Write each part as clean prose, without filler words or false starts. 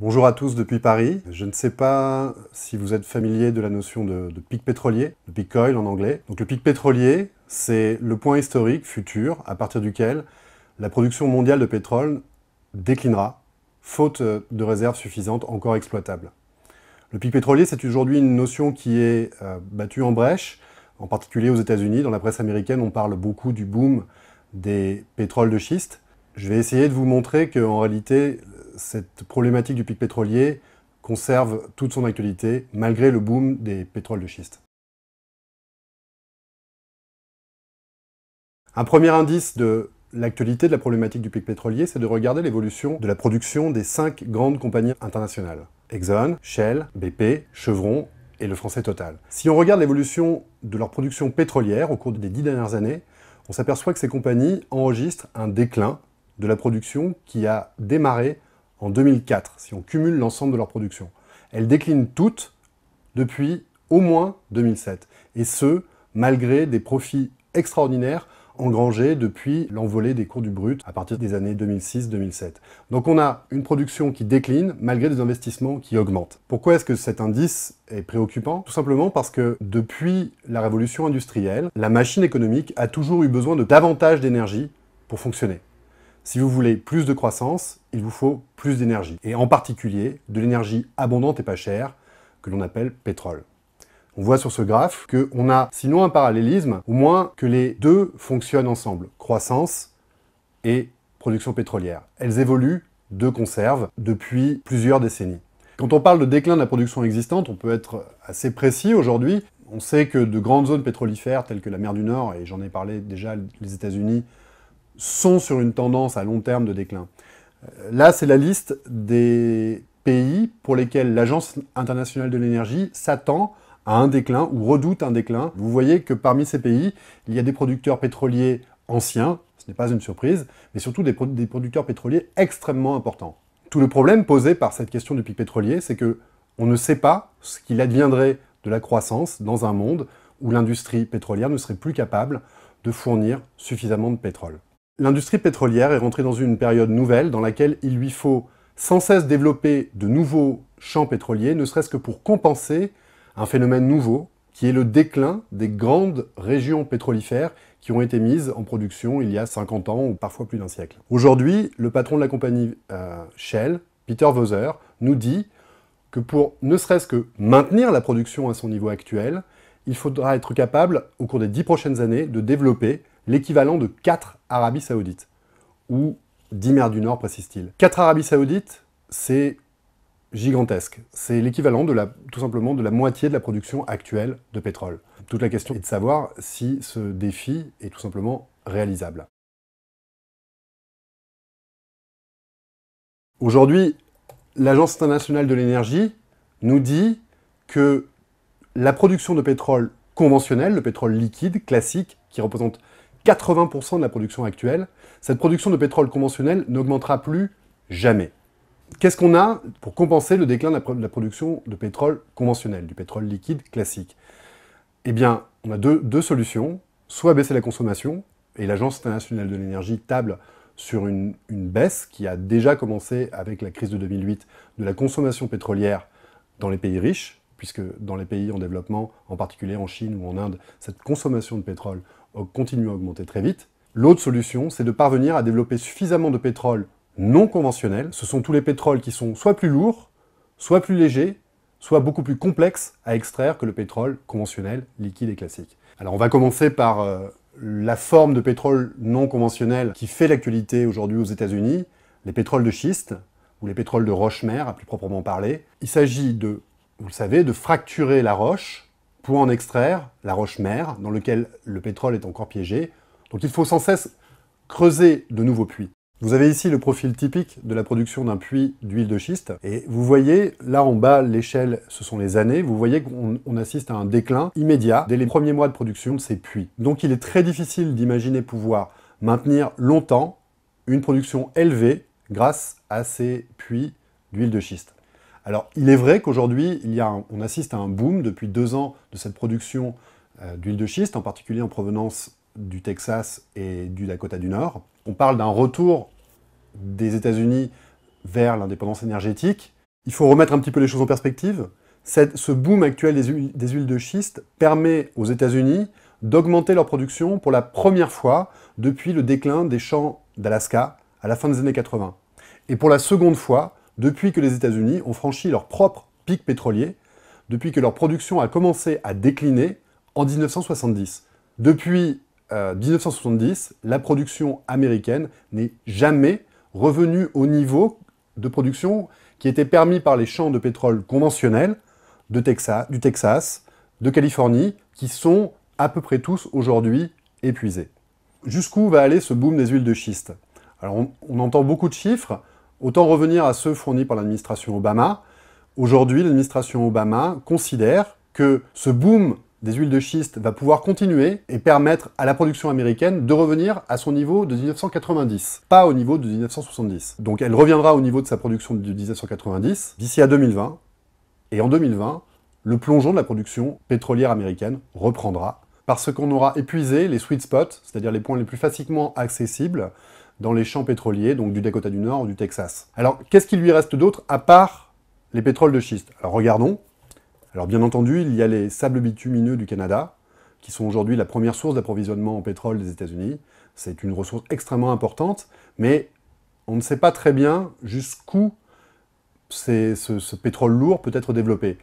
Bonjour à tous depuis Paris. Je ne sais pas si vous êtes familier de la notion de pic pétrolier, de peak oil en anglais. Donc le pic pétrolier, c'est le point historique futur à partir duquel la production mondiale de pétrole déclinera, faute de réserves suffisantes encore exploitables. Le pic pétrolier, c'est aujourd'hui une notion qui est battue en brèche, en particulier aux États-Unis. Dans la presse américaine, on parle beaucoup du boom des pétroles de schiste. Je vais essayer de vous montrer qu'en réalité, cette problématique du pic pétrolier conserve toute son actualité, malgré le boom des pétroles de schiste. Un premier indice de l'actualité de la problématique du pic pétrolier, c'est de regarder l'évolution de la production des 5 grandes compagnies internationales. Exxon, Shell, BP, Chevron et le français Total. Si on regarde l'évolution de leur production pétrolière au cours des 10 dernières années, on s'aperçoit que ces compagnies enregistrent un déclin de la production qui a démarré en 2004, si on cumule l'ensemble de leur production. Elles déclinent toutes depuis au moins 2007, et ce, malgré des profits extraordinaires engrangés depuis l'envolée des cours du brut à partir des années 2006-2007. Donc on a une production qui décline malgré des investissements qui augmentent. Pourquoi est-ce que cet indice est préoccupant? Tout simplement parce que depuis la révolution industrielle, la machine économique a toujours eu besoin de davantage d'énergie pour fonctionner. Si vous voulez plus de croissance, il vous faut plus d'énergie. Et en particulier, de l'énergie abondante et pas chère, que l'on appelle pétrole. On voit sur ce graphe qu'on a, sinon un parallélisme, au moins que les deux fonctionnent ensemble. Croissance et production pétrolière. Elles évoluent de conserve depuis plusieurs décennies. Quand on parle de déclin de la production existante, on peut être assez précis aujourd'hui. On sait que de grandes zones pétrolifères, telles que la mer du Nord, et j'en ai parlé déjà, les États-Unis, sont sur une tendance à long terme de déclin. Là, c'est la liste des pays pour lesquels l'Agence internationale de l'énergie s'attend à un déclin ou redoute un déclin. Vous voyez que parmi ces pays, il y a des producteurs pétroliers anciens, ce n'est pas une surprise, mais surtout des producteurs pétroliers extrêmement importants. Tout le problème posé par cette question du pic pétrolier, c'est que on ne sait pas ce qu'il adviendrait de la croissance dans un monde où l'industrie pétrolière ne serait plus capable de fournir suffisamment de pétrole. L'industrie pétrolière est rentrée dans une période nouvelle dans laquelle il lui faut sans cesse développer de nouveaux champs pétroliers, ne serait-ce que pour compenser un phénomène nouveau, qui est le déclin des grandes régions pétrolifères qui ont été mises en production il y a 50 ans ou parfois plus d'un siècle. Aujourd'hui, le patron de la compagnie Shell, Peter Voser, nous dit que pour ne serait-ce que maintenir la production à son niveau actuel, il faudra être capable, au cours des 10 prochaines années, de développer l'équivalent de 4 Arabies Saoudites, ou 10 mers du Nord, précise-t-il. 4 Arabies Saoudites, c'est gigantesque. C'est l'équivalent tout simplement de la moitié de la production actuelle de pétrole. Toute la question est de savoir si ce défi est tout simplement réalisable. Aujourd'hui, l'Agence internationale de l'énergie nous dit que la production de pétrole conventionnel, le pétrole liquide, classique, qui représente 80% de la production actuelle, cette production de pétrole conventionnel n'augmentera plus jamais. Qu'est-ce qu'on a pour compenser le déclin de la production de pétrole conventionnel, du pétrole liquide classique? Eh bien, on a deux solutions. Soit baisser la consommation, et l'Agence internationale de l'énergie table sur une baisse qui a déjà commencé avec la crise de 2008 de la consommation pétrolière dans les pays riches, puisque dans les pays en développement, en particulier en Chine ou en Inde, cette consommation de pétrole continue à augmenter très vite. L'autre solution, c'est de parvenir à développer suffisamment de pétrole non conventionnel. Ce sont tous les pétroles qui sont soit plus lourds, soit plus légers, soit beaucoup plus complexes à extraire que le pétrole conventionnel, liquide et classique. Alors on va commencer par la forme de pétrole non conventionnel qui fait l'actualité aujourd'hui aux États-Unis, les pétroles de schiste, ou les pétroles de roche-mère, à plus proprement parler. Il s'agit de, vous le savez, de fracturer la roche pour en extraire la roche-mère, dans laquelle le pétrole est encore piégé. Donc il faut sans cesse creuser de nouveaux puits. Vous avez ici le profil typique de la production d'un puits d'huile de schiste. Et vous voyez, là en bas, l'échelle, ce sont les années. Vous voyez qu'on assiste à un déclin immédiat dès les premiers mois de production de ces puits. Donc il est très difficile d'imaginer pouvoir maintenir longtemps une production élevée grâce à ces puits d'huile de schiste. Alors, il est vrai qu'aujourd'hui, on assiste à un boom depuis 2 ans de cette production d'huile de schiste, en particulier en provenance du Texas et du Dakota du Nord. On parle d'un retour des États-Unis vers l'indépendance énergétique. Il faut remettre un petit peu les choses en perspective. Ce boom actuel des huiles de schiste permet aux États-Unis d'augmenter leur production pour la première fois depuis le déclin des champs d'Alaska à la fin des années 80. Et pour la seconde fois depuis que les États-Unis ont franchi leur propre pic pétrolier, depuis que leur production a commencé à décliner en 1970. Depuis 1970, la production américaine n'est jamais revenue au niveau de production qui était permis par les champs de pétrole conventionnels du Texas, de Californie, qui sont à peu près tous aujourd'hui épuisés. Jusqu'où va aller ce boom des huiles de schiste? Alors on entend beaucoup de chiffres, autant revenir à ceux fournis par l'administration Obama. Aujourd'hui, l'administration Obama considère que ce boom des huiles de schiste va pouvoir continuer et permettre à la production américaine de revenir à son niveau de 1990, pas au niveau de 1970. Donc elle reviendra au niveau de sa production de 1990 d'ici à 2020, et en 2020, le plongeon de la production pétrolière américaine reprendra, parce qu'on aura épuisé les sweet spots, c'est-à-dire les points les plus facilement accessibles dans les champs pétroliers, donc du Dakota du Nord ou du Texas. Alors, qu'est-ce qu'il lui reste d'autre, à part les pétroles de schiste? Alors regardons. Alors bien entendu, il y a les sables bitumineux du Canada, qui sont aujourd'hui la première source d'approvisionnement en pétrole des États-Unis. C'est une ressource extrêmement importante, mais on ne sait pas très bien jusqu'où ce pétrole lourd peut être développé.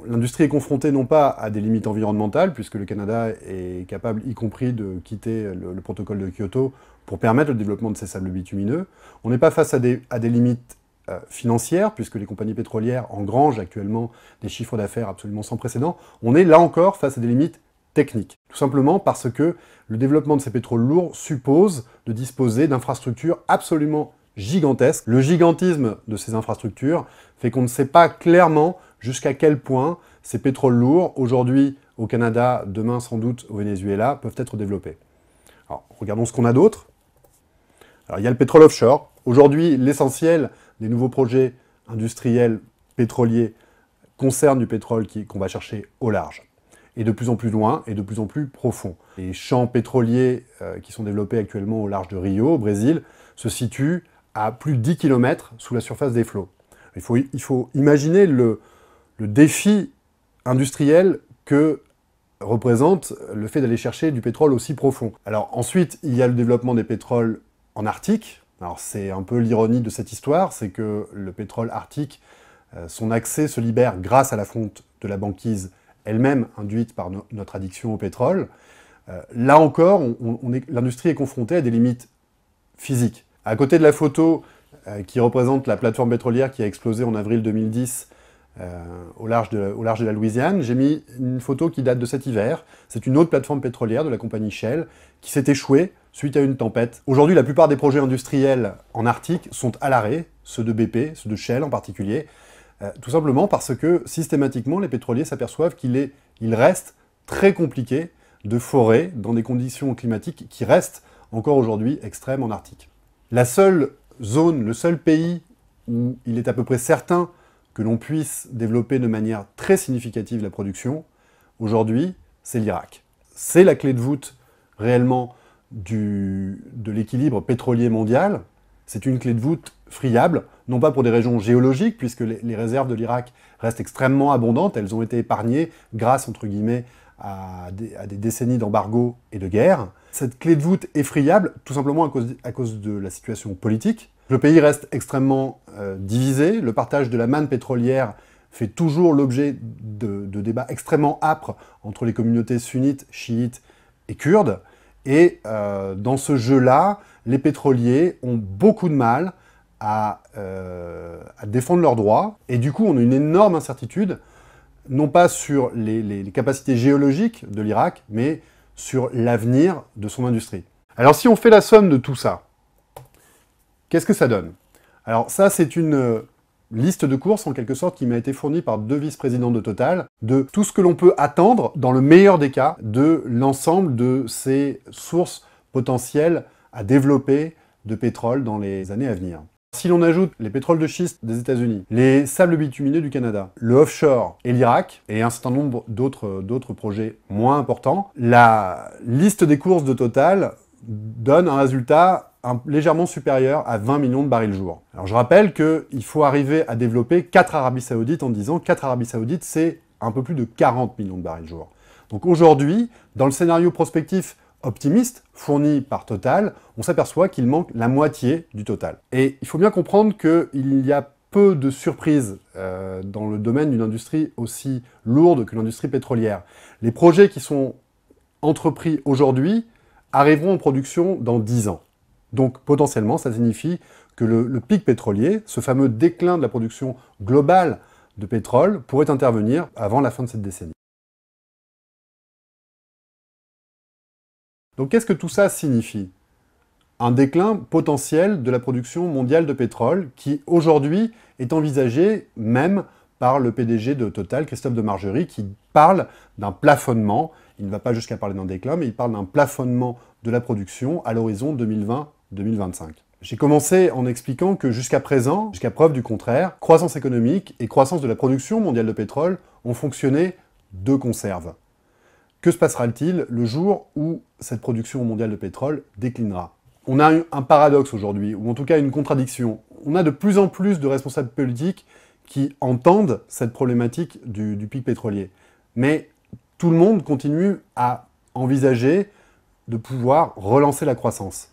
L'industrie est confrontée non pas à des limites environnementales, puisque le Canada est capable, y compris, de quitter le protocole de Kyoto pour permettre le développement de ces sables bitumineux. On n'est pas face à des limites financières, puisque les compagnies pétrolières engrangent actuellement des chiffres d'affaires absolument sans précédent. On est là encore face à des limites techniques. Tout simplement parce que le développement de ces pétroles lourds suppose de disposer d'infrastructures absolument gigantesques. Le gigantisme de ces infrastructures fait qu'on ne sait pas clairement jusqu'à quel point ces pétroles lourds, aujourd'hui au Canada, demain sans doute au Venezuela, peuvent être développés. Alors, regardons ce qu'on a d'autre. Alors, il y a le pétrole offshore. Aujourd'hui, l'essentiel des nouveaux projets industriels pétroliers concerne du pétrole qu'on va chercher au large, et de plus en plus loin, et de plus en plus profond. Les champs pétroliers qui sont développés actuellement au large de Rio, au Brésil, se situent à plus de 10 km sous la surface des flots. Il faut imaginer le défi industriel que représente le fait d'aller chercher du pétrole aussi profond. Alors ensuite, il y a le développement des pétroles en Arctique. Alors c'est un peu l'ironie de cette histoire, c'est que le pétrole arctique, son accès se libère grâce à la fonte de la banquise elle-même induite par notre addiction au pétrole. Là encore, l'industrie est confrontée à des limites physiques. À côté de la photo qui représente la plateforme pétrolière qui a explosé en avril 2010 au large de la Louisiane, j'ai mis une photo qui date de cet hiver. C'est une autre plateforme pétrolière de la compagnie Shell qui s'est échouée suite à une tempête. Aujourd'hui, la plupart des projets industriels en Arctique sont à l'arrêt, ceux de BP, ceux de Shell en particulier, tout simplement parce que systématiquement, les pétroliers s'aperçoivent qu'il reste très compliqué de forer dans des conditions climatiques qui restent encore aujourd'hui extrêmes en Arctique. La seule zone, le seul pays où il est à peu près certain que l'on puisse développer de manière très significative la production, aujourd'hui, c'est l'Irak. C'est la clé de voûte réellement de l'équilibre pétrolier mondial. C'est une clé de voûte friable, non pas pour des raisons géologiques, puisque les réserves de l'Irak restent extrêmement abondantes, elles ont été épargnées grâce, entre guillemets, à des décennies d'embargo et de guerre. Cette clé de voûte est friable, tout simplement à cause de la situation politique. Le pays reste extrêmement divisé, le partage de la manne pétrolière fait toujours l'objet de débats extrêmement âpres entre les communautés sunnites, chiites et kurdes. Et dans ce jeu-là, les pétroliers ont beaucoup de mal à défendre leurs droits. Et du coup, on a une énorme incertitude, non pas sur les capacités géologiques de l'Irak, mais sur l'avenir de son industrie. Alors si on fait la somme de tout ça, qu'est-ce que ça donne? Alors ça, c'est une liste de courses, en quelque sorte, qui m'a été fournie par 2 vice-présidents de Total, de tout ce que l'on peut attendre, dans le meilleur des cas, de l'ensemble de ces sources potentielles à développer de pétrole dans les années à venir. Si l'on ajoute les pétroles de schiste des États-Unis, les sables bitumineux du Canada, le offshore et l'Irak, et un certain nombre d'autres projets moins importants, la liste des courses de Total donne un résultat légèrement supérieur à 20 millions de barils jour. Alors je rappelle qu'il faut arriver à développer 4 Arabies Saoudites en 10 ans. 4 Arabies Saoudites, c'est un peu plus de 40 millions de barils jour. Donc aujourd'hui, dans le scénario prospectif optimiste fourni par Total, on s'aperçoit qu'il manque la moitié du total. Et il faut bien comprendre qu'il y a peu de surprises dans le domaine d'une industrie aussi lourde que l'industrie pétrolière. Les projets qui sont entrepris aujourd'hui arriveront en production dans 10 ans. Donc potentiellement, ça signifie que le pic pétrolier, ce fameux déclin de la production globale de pétrole, pourrait intervenir avant la fin de cette décennie. Donc qu'est-ce que tout ça signifie? Un déclin potentiel de la production mondiale de pétrole qui, aujourd'hui, est envisagé même par le PDG de Total, Christophe Demargerie, qui parle d'un plafonnement. Il ne va pas jusqu'à parler d'un déclin, mais il parle d'un plafonnement de la production à l'horizon 2020-2025. J'ai commencé en expliquant que jusqu'à présent, jusqu'à preuve du contraire, croissance économique et croissance de la production mondiale de pétrole ont fonctionné de conserve. Que se passera-t-il le jour où cette production mondiale de pétrole déclinera? On a un paradoxe aujourd'hui, ou en tout cas une contradiction. On a de plus en plus de responsables politiques qui entendent cette problématique du pic pétrolier. Mais tout le monde continue à envisager de pouvoir relancer la croissance,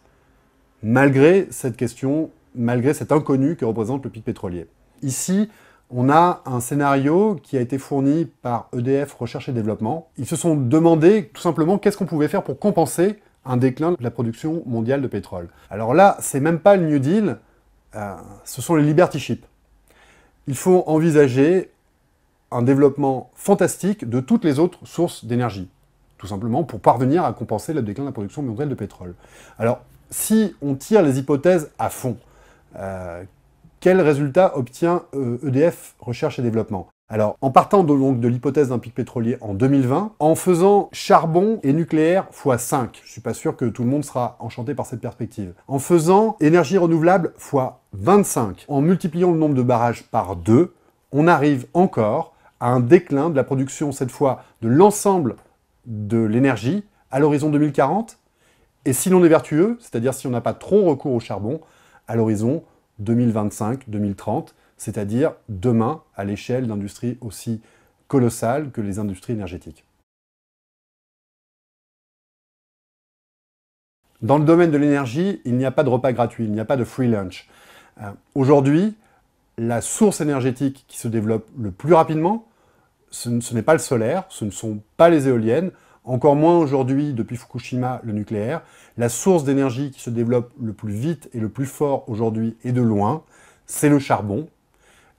malgré cette question, malgré cet inconnu que représente le pic pétrolier. Ici, on a un scénario qui a été fourni par EDF Recherche et Développement. Ils se sont demandé tout simplement qu'est-ce qu'on pouvait faire pour compenser un déclin de la production mondiale de pétrole. Alors là, c'est même pas le New Deal, ce sont les Liberty Ships. Il faut envisager un développement fantastique de toutes les autres sources d'énergie, tout simplement pour parvenir à compenser le déclin de la production mondiale de pétrole. Alors, si on tire les hypothèses à fond, quel résultat obtient EDF Recherche et Développement? Alors, en partant donc de l'hypothèse d'un pic pétrolier en 2020, en faisant charbon et nucléaire x5, je suis pas sûr que tout le monde sera enchanté par cette perspective, en faisant énergie renouvelable x25, en multipliant le nombre de barrages par 2, on arrive encore à un déclin de la production, cette fois, de l'ensemble de l'énergie à l'horizon 2040, et si l'on est vertueux, c'est-à-dire si on n'a pas trop recours au charbon, à l'horizon 2025-2030, c'est-à-dire demain à l'échelle d'industries aussi colossales que les industries énergétiques. Dans le domaine de l'énergie, il n'y a pas de repas gratuit, il n'y a pas de free lunch. Aujourd'hui, la source énergétique qui se développe le plus rapidement, ce n'est pas le solaire, ce ne sont pas les éoliennes, encore moins aujourd'hui, depuis Fukushima, le nucléaire. La source d'énergie qui se développe le plus vite et le plus fort aujourd'hui et de loin, c'est le charbon.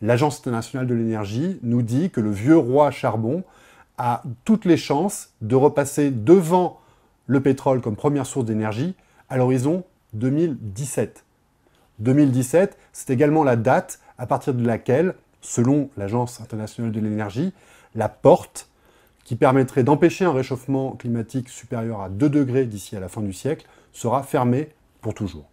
L'Agence internationale de l'énergie nous dit que le vieux roi charbon a toutes les chances de repasser devant le pétrole comme première source d'énergie à l'horizon 2017. 2017, c'est également la date à partir de laquelle, selon l'Agence internationale de l'énergie, la porte qui permettrait d'empêcher un réchauffement climatique supérieur à 2 degrés d'ici à la fin du siècle sera fermée pour toujours.